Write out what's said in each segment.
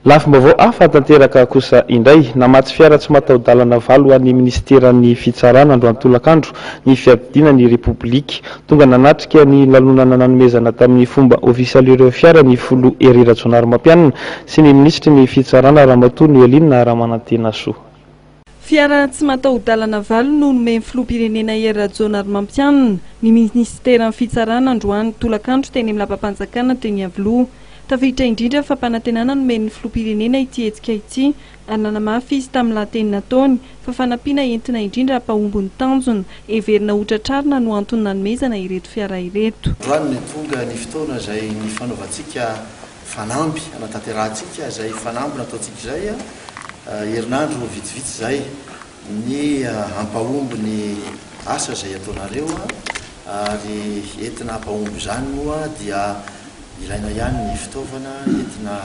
Lafim-baovao hafa tanteraka kosa indray namatsy fiara tsy mataho-dalana valo any ministeran'ny fitsarana androany tolakandro ny fiadinan'ny repoblika tonga nanatrika ny lalonana nanomezana tamin'ny fomba ofisialy ireo fiara ny folo Hery Rajaonarimampianina sy ny ministry ny fitsarana Ramatoa Noeline Ramanantena Soa. Fiara tsy mataho-dalana valo no nomeny filoham-pirenena Hery Rajaonarimampianina ny ministeran'ny fitsarana androany tolakandro teny amin'ny lapam-panjakana teny Avoloha. Tafiditra indrindra fampanantenana nomeny filoham-pirenena ity hetsika ity ary nanamafy izy tamin'ny lahateny nataony fa fanampiana entina indrindra hampahombony tanjona heverina hotratrarina no antony nanomezana ireto fiara ireto. Androany ny tonga ny fotoana izay ny fanaovantsika fanamby anatanterantsika izay fanamby nataontsika izay herinandro vitsivitsy izay ny hampahomby ny asa izay ataonareo ary entina hampahomby izany moa dia ilaina ihany ny fitaovana entina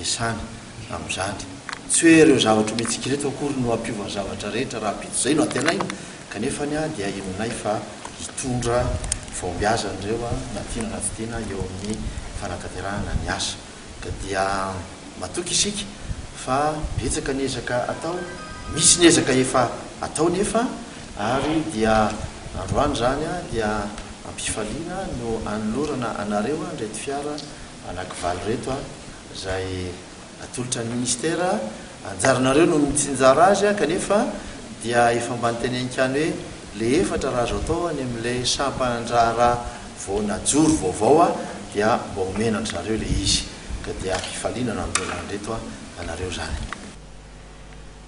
esana amin'izany. Tsy hoe ireo zavatra mihetsika ireto akory no ampiovana zavatra rehetra raha pito izay no antenaina kanefany dia henonay fa hitondra fombiazan'ireo na tiana na tsy tiana eo amin'ny fanatanterahana ny asa ka dia matoky isika fa betsaka ny ezaka atao, misy ny ezaka efa atao nefa ary dia androany zany dia ampifaliana no anolorana anareo reto fiara anankivaly reto izay atolotra ny ministera anjaranareo no mitsinjara azy kanefa dia efa mba nitenenikany hoe le efatra raha azo atao any amin'ilay sampandrara vao najoro vaovao dia mba omena zareo le izy ka dia ampifaliana no anolorana reto anareo zany.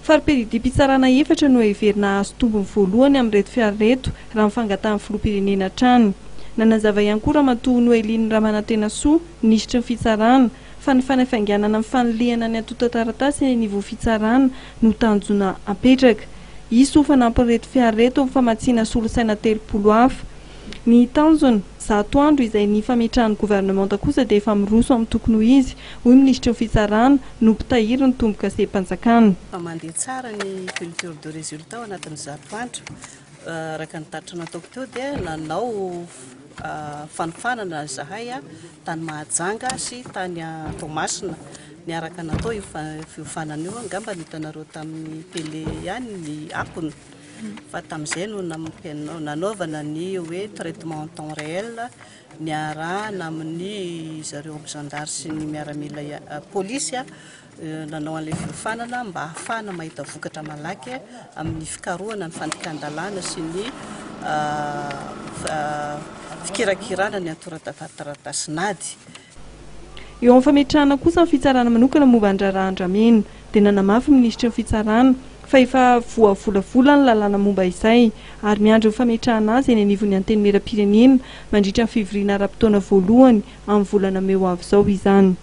Fari-pitsarana efatra no heverina azo tombony voalohany amin'reto fiara reto raha mifangatahany filoham-pirenena hatrany. Nanazava ihany koa Ramatoa Noeline Ramanantena Soa ministry ny fitsarana fa ny fanafainganana amin'ny fanolehana ny atotan-taratasy ny niveau fitsarana no tanjona apetraka. Izy ho fanampin'ireto fiara reto amin'ny famatsiana solosaina 30 hafa. Ny tanjona 100 andro izay ny fametrahan'ny gouvernemanta kosa dia efa miroso amin'ny tokony ho izy, hoy ministry ny fitsarana no mpitahiry ny tomboka seha-panjakana. Mandeha tsara ny culture de résultat ao anatin'ny 0 andro. Raka ny taritra nataoko teo dia nanao fanofanana zahay tany Mahajanga sy tany Toamasina niaraka natao io fiofanana io angamba nitanareo tamin'ny télé ihany ny akony fa tamin'izay no nanaovana ny hoe traitement en temps réel niarahana amin'ny zareo gendarme sy ny miaramila polisy nanao an'ilay fiofanana mba ahafahana mahita vokatra malaky amin'ny fikarohana ny fandikan-dalàna sy ny fikirakirana ny atorataratasy. Eo amin'ny fametrahana kosa ny fitsarana manokana momba andrarah-andramena dia nanamafy ministry ny fitsarana fa efa voavola ny lalàna momba izay ary miandry ny fametrahana azy eny anivon'ny antenimieram-pirenena mandritra ny fivoriana ara-potoana voalohany amin'ny volana Meo avy izao izany.